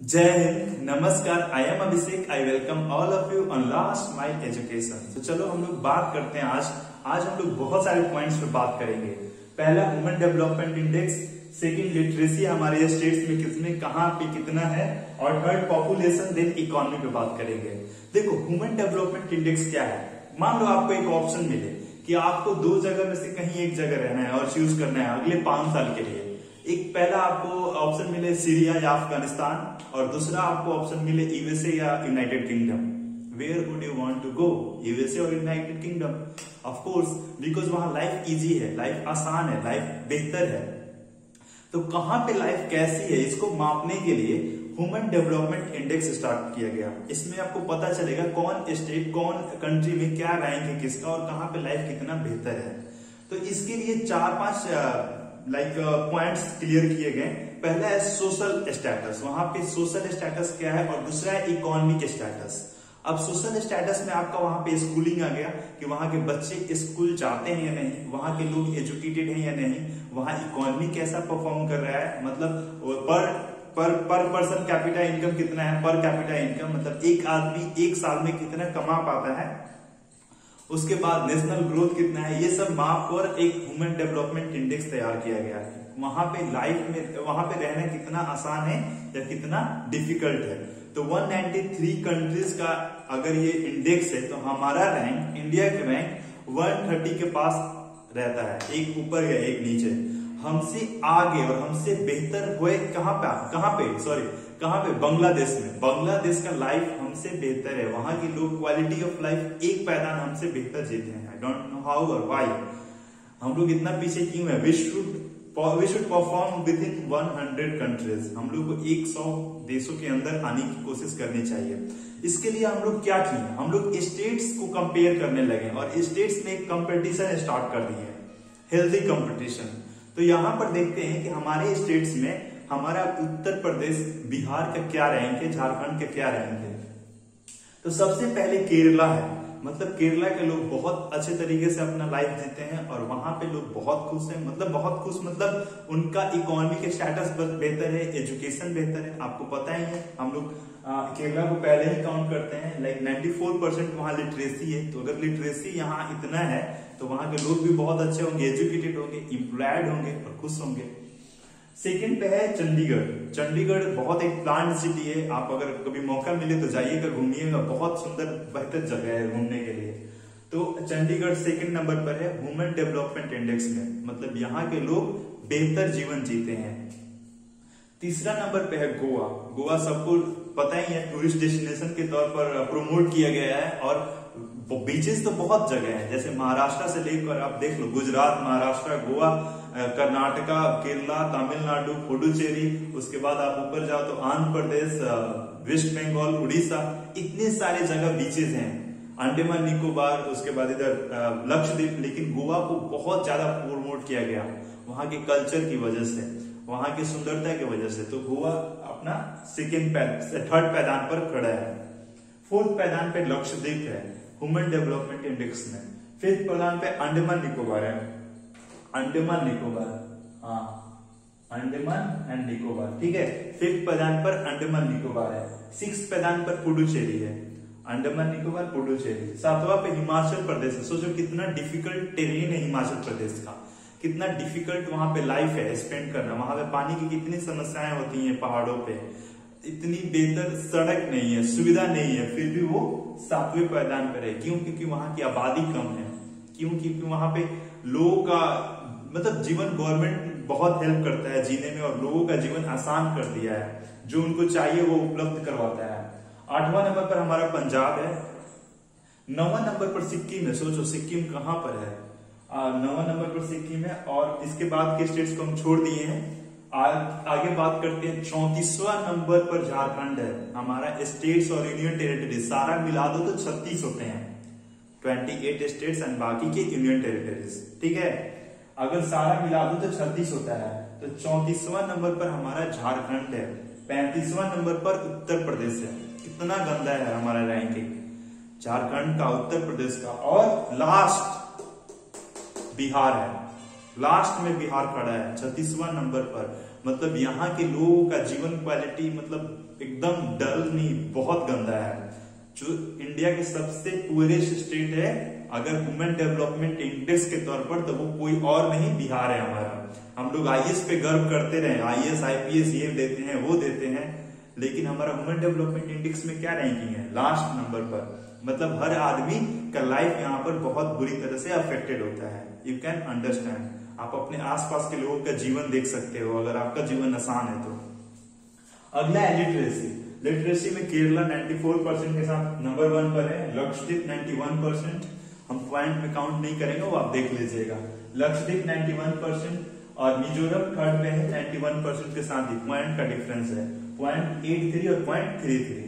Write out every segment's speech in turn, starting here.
जय हिंद, नमस्कार। I am Abhishek. I welcome all of you on last mile education. तो चलो हम लोग बात करते हैं आज हम लोग बहुत सारे पॉइंट्स पे बात करेंगे। पहला human development index, second literacy हमारे स्टेट्स में किसमें कहाँ पे कितना है, और थर्ड पॉपुलेशन, देन इकोनॉमी पे बात करेंगे। देखो ह्यूमन डेवलपमेंट इंडेक्स क्या है। मान लो आपको एक ऑप्शन मिले कि आपको दो जगह में से कहीं एक जगह रहना है और चूज करना है अगले 5 साल के लिए। एक पहला आपको ऑप्शन मिले सीरिया या अफगानिस्तान, और दूसरा आपको ऑप्शन मिले यूएसए या United Kingdom. Where would you want to go, USA और United Kingdom? Of course, because वहां लाइफ इजी है, लाइफ आसान है, लाइफ बेहतर है। तो कहां पे लाइफ कैसी है इसको मापने के लिए ह्यूमन डेवलपमेंट इंडेक्स स्टार्ट किया गया। इसमें आपको पता चलेगा कौन स्टेट कौन कंट्री में क्या रैंक है किसका और कहां पे लाइफ कितना बेहतर है। तो इसके लिए 4-5 पॉइंट्स क्लियर किए गए। पहला है सोशल स्टेटस, वहां पे सोशल स्टेटस क्या है, और दूसरा है इकोनॉमिक स्टेटस। अब सोशल स्टेटस में आपका वहां पे स्कूलिंग आ गया कि वहां के बच्चे स्कूल जाते हैं या नहीं, वहां के लोग एजुकेटेड हैं या नहीं, वहां इकोनॉमी कैसा परफॉर्म कर रहा है, मतलब पर पर्सन कैपिटा इनकम कितना है, पर कैपिटा इनकम मतलब एक आदमी एक साल में कितना कमा पाता है, उसके बाद नेशनल ग्रोथ कितना है, ये सब माप कर एक ह्यूमन डेवलपमेंट इंडेक्स तैयार किया गया है। वहां पे लाइफ में वहां पे रहना कितना आसान है या कितना डिफिकल्ट है। तो 193 कंट्रीज का अगर ये इंडेक्स है तो हमारा रैंक, इंडिया का रैंक 130 के पास रहता है, एक ऊपर या एक नीचे। हमसे आगे और हमसे बेहतर हुए कहां पे बांग्लादेश में। बांग्लादेश का लाइफ हमसे बेहतर है, वहां की लोग क्वालिटी ऑफ लाइफ एक पैदान हमसे बेहतर जीते हैं। आई डोंट नो हाउ और व्हाई हम लोग इतना पीछे क्यों है। We should perform within 100 countries. हम लोग को 100 देशों के अंदर आने की कोशिश करनी चाहिए। इसके लिए हम लोग क्या किए, हम लोग स्टेट्स को कंपेयर करने लगे और स्टेट्स ने एक कंपटीशन स्टार्ट कर दी है, हेल्थी कंपटीशन। तो यहां पर देखते हैं कि हमारे स्टेट्स में हमारा उत्तर प्रदेश, बिहार का क्या रैंक है, झारखंड का क्या रैंक है। तो सबसे पहले केरला है, मतलब केरला के लोग बहुत अच्छे तरीके से अपना लाइफ जीते हैं और वहां पे लोग बहुत खुश हैं। मतलब उनका इकोनॉमिक स्टेटस बेहतर है, एजुकेशन बेहतर है। आपको पता ही है, हम लोग केरला को पहले ही काउंट करते हैं। 94% वहां लिटरेसी है। तो अगर लिटरेसी यहाँ इतना है तो वहां के लोग भी बहुत अच्छे होंगे, एजुकेटेड होंगे, एम्प्लॉयड होंगे और खुश होंगे। सेकंड पे है चंडीगढ़। चंडीगढ़ बहुत एक प्लांट सिटी है। आप अगर कभी मौका मिले तो जाइएगा, घूमिएगा, बहुत सुंदर बेहतर जगह है घूमने के लिए। तो चंडीगढ़ सेकंड नंबर पर है ह्यूमन डेवलपमेंट इंडेक्स में, मतलब यहाँ के लोग बेहतर जीवन जीते हैं। तीसरा नंबर पे है गोवा। गोवा सबको पता ही है, टूरिस्ट डेस्टिनेशन के तौर पर प्रमोट किया गया है और बीचेस तो बहुत जगह है, जैसे महाराष्ट्र से लेकर आप देख लो, गुजरात, महाराष्ट्र, गोवा, कर्नाटका, केरला, तमिलनाडु, पुडुचेरी, उसके बाद आप ऊपर जाओ तो आंध्र प्रदेश, वेस्ट बंगाल, उड़ीसा, इतने सारे जगह बीचेस हैं। अंडमान निकोबार, उसके बाद इधर लक्षद्वीप। लेकिन गोवा को बहुत ज्यादा प्रमोट किया गया वहां के कल्चर की वजह से, वहां की सुंदरता की वजह से। तो गोवा अपना थर्ड पैदान पर खड़ा है। फोर्थ पैदान पे लक्षद्वीप है ह्यूमन डेवलपमेंट इंडेक्स में। फिफ्थ पैदान पे अंडमान निकोबार है, अंडमान निकोबार, अंडमान एंड निकोबार, ठीक है। फिफ्थ पैदान पर अंडमान निकोबार है। सिक्स पैदान पर पुडुचेरी है, अंडमान निकोबार, पुडुचेरी। सातवां पे हिमाचल प्रदेश है। सोचो कितना डिफिकल्ट टेरेन है हिमाचल प्रदेश का, कितना डिफिकल्ट वहां पे लाइफ है स्पेंड करना। वहां पे पानी की कितनी समस्याएं होती हैं पहाड़ों पे, इतनी बेहतर सड़क नहीं है, सुविधा नहीं है, फिर भी वो 7वें पैदान पर है। क्यों? क्योंकि वहां की आबादी कम है। क्यों? क्योंकि वहां पे लोगों का मतलब जीवन, गवर्नमेंट बहुत हेल्प करता है जीने में और लोगों का जीवन आसान कर दिया है, जो उनको चाहिए वो उपलब्ध करवाता है। 8वां नंबर पर हमारा पंजाब है। 9वां नंबर पर सिक्किम है। सोचो सिक्किम कहां पर है, 9वां नंबर पर सिक्किम है। और इसके बाद के स्टेट्स को हम छोड़ दिए हैं, आगे बात करते हैं। 34वां नंबर पर झारखंड है। हमारा स्टेट्स और यूनियन टेरिटरी सारा मिला दो तो 36 होते हैं, 28 स्टेट्स एंड बाकी के यूनियन टेरिटरीज, ठीक है। अगर सारा मिला दो तो 36 होता है। तो 34वां नंबर पर हमारा झारखंड है। 35वां नंबर पर उत्तर प्रदेश है। कितना गंदा है हमारा रैंकिंग, झारखंड का, उत्तर प्रदेश का, और लास्ट बिहार है। लास्ट में बिहार खड़ा है 36वां नंबर पर। मतलब यहाँ के लोगों का जीवन क्वालिटी मतलब एकदम डल नहीं, बहुत गंदा है। जो इंडिया के सबसे पुअरेस्ट स्टेट है अगर ह्यूमन डेवलपमेंट इंडेक्स के तौर पर, तो वो कोई और नहीं, बिहार है हमारा। हम लोग आईएएस पे गर्व करते रहे, आईएएस आईपीएस ये देते हैं वो देते हैं, लेकिन हमारा ह्यूमन डेवलपमेंट इंडेक्स में क्या रैंकिंग है? लास्ट नंबर पर। मतलब हर आदमी का लाइफ यहाँ पर बहुत बुरी तरह से अफेक्टेड होता है। You can understand. आप अपने आसपास के लोगों का जीवन देख सकते हो अगर आपका जीवन आसान है तो। अगला है लिटरेसी। लिटरेसी में केरला 94% के साथ नंबर 1 पर है, लक्षद्वीप 91%। हम पॉइंट में काउंट नहीं करेंगे, वो आप देख लीजिएगा। लक्षद्वीप 91% और मिजोरम थर्ड पे है 91% के साथ ही। पॉइंट का डिफरेंस है 0.83 और 0.33।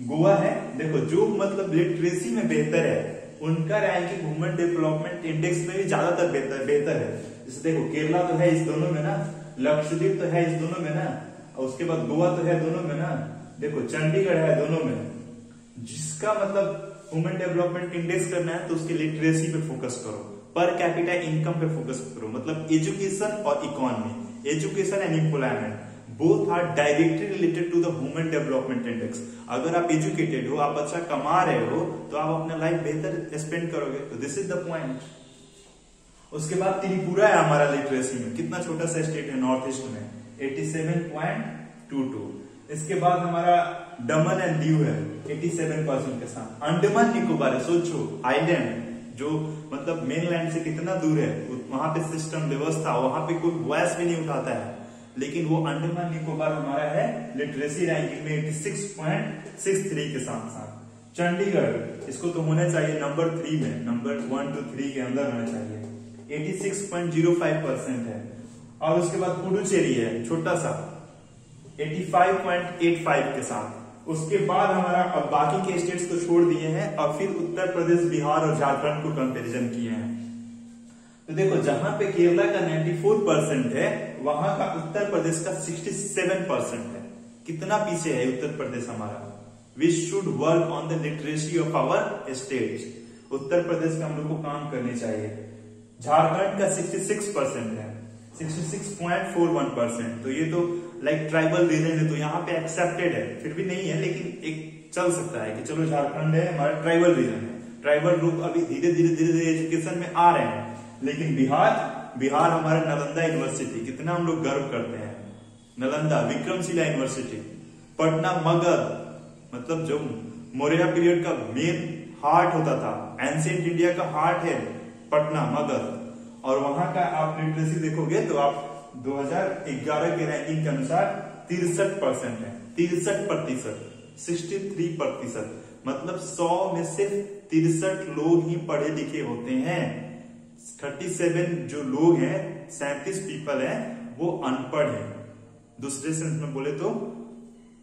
गोवा है, देखो जो मतलब लिटरेसी में बेहतर है उनका रैंकिंग ह्यूमन डेवलपमेंट इंडेक्स में भी ज्यादातर बेहतर है। जैसे देखो केरला तो है इस दोनों में ना, लक्षद्वीप तो है इस दोनों में ना, और उसके बाद गोवा तो है दोनों में ना, देखो चंडीगढ़ है दोनों में। जिसका मतलब ह्यूमन डेवलपमेंट इंडेक्स करना है तो उसके लिटरेसी पे फोकस करो, पर कैपिटा इनकम पे फोकस करो, मतलब एजुकेशन और economy, education and employment both are directly related to the human development index. अगर आप एजुकेटेड हो, आप अच्छा कमा रहे हो, तो आप अपना लाइफ बेहतर स्पेंड करोगे। तो दिस इज द पॉइंट। उसके बाद त्रिपुरा है हमारा लिटरेसी में, कितना छोटा सा स्टेट है नॉर्थ ईस्ट में, 87.22। इसके बाद हमारा दमन एंड दीव है 87% के साथ। अंडमान निकोबार है, सोचो आइलैंड जो मतलब मेनलैंड से कितना दूर है, वहां पे सिस्टम व्यवस्था, वहां पे कोई वॉइस भी नहीं उठाता है, लेकिन वो अंडमान निकोबार हमारा है लिटरेसी रैंकिंग में 86.63 के साथ साथ। चंडीगढ़, इसको तो होना चाहिए नंबर 3 में, नंबर 1 to 3 के अंदर होना चाहिए, 86.05% है। और उसके बाद पुडुचेरी है छोटा सा 85.85 के साथ। उसके बाद हमारा अब बाकी के स्टेट्स को छोड़ दिए हैं और फिर उत्तर प्रदेश, बिहार और झारखंड को कंपैरिजन किए हैं। तो देखो जहां पे केरला का 94% है, वहां का उत्तर प्रदेश का 67% है। कितना पीछे है उत्तर प्रदेश हमारा। We should work on the literacy of our state. Uttar Pradesh का हम लोग को काम करनी चाहिए। झारखंड का 66% है, 66.41%। तो ये तो लाइक ट्राइबल रीजन है, तो यहाँ पे एक्सेप्टेड है, फिर भी नहीं है, लेकिन एक चल सकता है कि चलो झारखंड है हमारा ट्राइबल रीजन है। ट्राइबल ग्रुप अभी धीरे धीरे एजुकेशन में आ रहे हैं। लेकिन बिहार हमारा नालंदा यूनिवर्सिटी, कितना हम लोग गर्व करते हैं। नालंदा, विक्रमशिला यूनिवर्सिटी, पटना मगध, मतलब जो मौर्य पीरियड का मेन हार्ट होता था, एंशिएंट इंडिया का हार्ट है पटना मगध। और वहां का आप लिटरेसी देखोगे तो आप 2011 के रैंकिंग के अनुसार 63% है, 63%, 63%। मतलब 100 में सिर्फ 63 लोग ही पढ़े लिखे होते हैं। 37 जो लोग हैं, 37 पीपल हैं, वो अनपढ़ हैं। दूसरे सेंस में बोले तो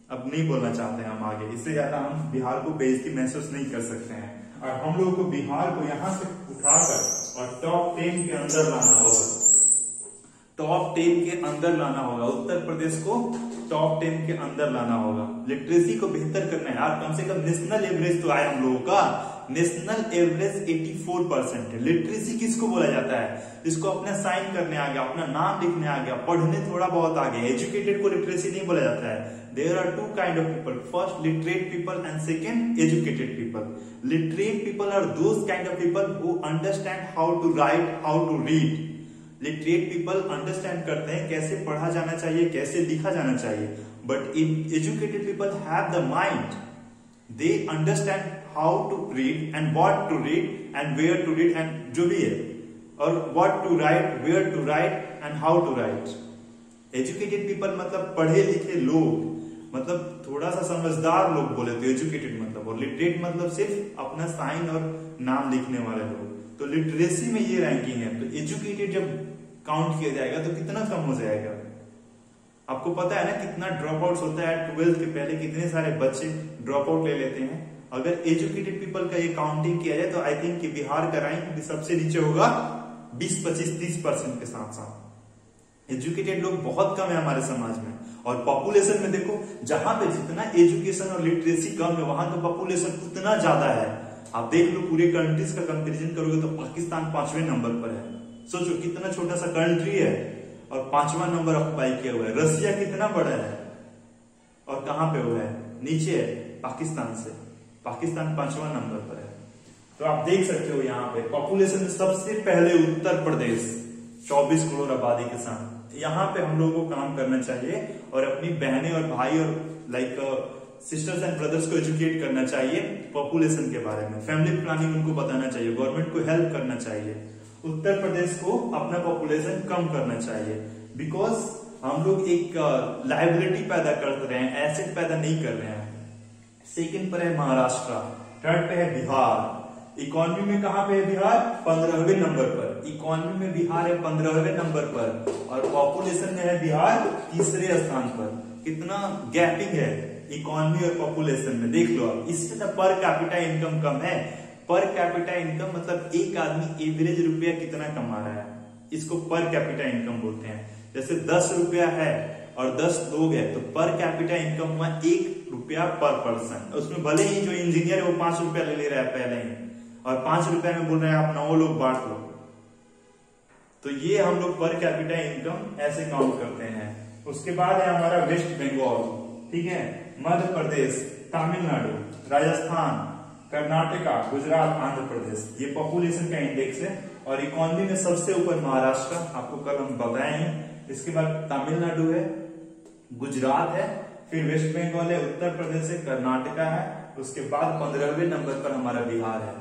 अब नहीं बोलना चाहते हैं हम आगे, इससे ज्यादा हम बिहार को बेइज्जती महसूस नहीं कर सकते हैं। और हम लोगों को बिहार को यहां से उठाकर और टॉप 10 के अंदर लाना होगा, टॉप 10 के अंदर लाना होगा। उत्तर प्रदेश को टॉप 10 के अंदर लाना होगा। लिटरेसी को बेहतर करना है यार, कम से कम नेशनल एवरेज तो आए हम लोगों का। नेशनल एवरेज 84% है। लिटरेसी किसको बोला जाता है? जिसको अपना साइन करने आ गया, अपना नाम लिखने आ गया, पढ़ने थोड़ा बहुत आ गया। एजुकेटेड को लिटरेसी नहीं बोला जाता है। There are two kind of people, first literate people and second educated people. Literate people are those kind of people who understand how to write, how to read. Literate people understand करते हैं कैसे पढ़ा जाना चाहिए, कैसे लिखा जाना चाहिए। But educated people have the mind, they understand how to read and what to read and where to read and जो भी है, और what to write, where to write and how to write. Educated people मतलब पढ़े लिखे लोग, मतलब थोड़ा सा समझदार लोग बोले तो एजुकेटेड मतलब, और लिटरेट मतलब सिर्फ अपना साइन और नाम लिखने वाले लोग। तो लिटरेसी में ये रैंकिंग है। तो एजुकेटेड जब काउंट किया जाएगा तो कितना कम हो जाएगा? आपको पता है ना कितना ड्रॉप आउट होता है 12th के पहले, कितने सारे बच्चे ड्रॉप आउट ले लेते हैं। अगर एजुकेटेड पीपल का ये काउंटिंग किया जाए तो आई थिंक कि बिहार का रैंक भी सबसे नीचे होगा 20, 25, 30% के साथ साथ। एजुकेटेड लोग बहुत कम है हमारे समाज में। और पॉपुलेशन में देखो, जहां पे जितना एजुकेशन और लिटरेसी कम है वहां का पॉपुलेशन उतना ज्यादा है। आप देख लो पूरे कंट्रीज का कंपैरिजन करोगे तो पाकिस्तान 5वें नंबर पर है, सोचो कितना छोटा सा कंट्री है और 5वां नंबर ऑक्युपाई किया हुआ है। रसिया कितना बड़ा है और कहां पे हुआ है, नीचे है पाकिस्तान से। पाकिस्तान 5वां नंबर पर है। तो आप देख सकते हो यहाँ पे पॉपुलेशन में सबसे पहले उत्तर प्रदेश 24 करोड़ आबादी के साथ। यहाँ पे हम लोगों को काम करना चाहिए और अपनी बहनें और भाई और सिस्टर्स एंड ब्रदर्स को एजुकेट करना चाहिए पॉपुलेशन के बारे में। फैमिली प्लानिंग उनको बताना चाहिए, गवर्नमेंट को हेल्प करना चाहिए। उत्तर प्रदेश को अपना पॉपुलेशन कम करना चाहिए, बिकॉज हम लोग एक लाइबिलिटी पैदा कर रहे हैं, एसेट पैदा नहीं कर रहे हैं। सेकंड पर है महाराष्ट्र, थर्ड पे है बिहार। इकोनॉमी में कहां पे है बिहार, 15वें नंबर पर। इकोनॉमी में बिहार है 15वें नंबर पर और पॉपुलेशन में है बिहार तीसरे स्थान पर। कितना गैपिंग है इकोनॉमी और पॉपुलेशन में, देख लो आप। इससे ना पर कैपिटा इनकम कम है। पर कैपिटा इनकम मतलब एक आदमी एवरेज रुपया कितना कमा रहा है, इसको पर कैपिटा इनकम बोलते हैं। जैसे 10 रुपया है और 10 लोग है तो पर कैपिटा इनकम हुआ 1 रुपया पर पर्सन। उसमें भले ही जो इंजीनियर है वो 5 रुपया ले रहा है पहले ही और 5 रुपया में बोल रहे हैं आप 9 लोग बांट लो। तो ये हम लोग पर कैपिटा इनकम ऐसे काउंट करते हैं। उसके बाद है हमारा वेस्ट बंगाल, ठीक है, मध्य प्रदेश, तमिलनाडु, राजस्थान, कर्नाटका, गुजरात, आंध्र प्रदेश। ये पॉपुलेशन का इंडेक्स है। और इकोनॉमी में सबसे ऊपर महाराष्ट्र, आपको कल हम बताए हैं। इसके बाद तमिलनाडु है, गुजरात है, फिर वेस्ट बंगाल है, उत्तर प्रदेश है, कर्नाटका है, उसके बाद 15वें नंबर पर हमारा बिहार है।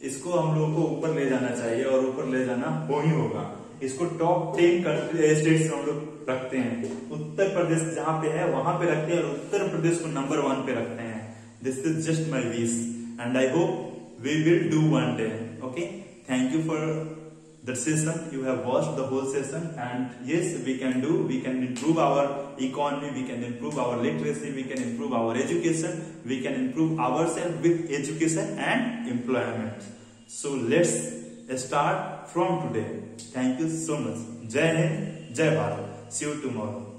इसको हम लोगों को ऊपर ले जाना चाहिए और ऊपर ले जाना हो ही होगा। इसको टॉप 10 स्टेट्स हम लोग रखते हैं। उत्तर प्रदेश जहां पे है वहां पे रखते हैं और उत्तर प्रदेश को नंबर 1 पे रखते हैं। This is just my wish and I hope we will do one day. Okay, thank you for the session, you have watched the whole session, and yes, we can improve our economy, we can improve our literacy, we can improve our education, we can improve ourselves with education and employment. So let's start from today. Thank you so much. Jai Hind, Jai Bharat. See you tomorrow.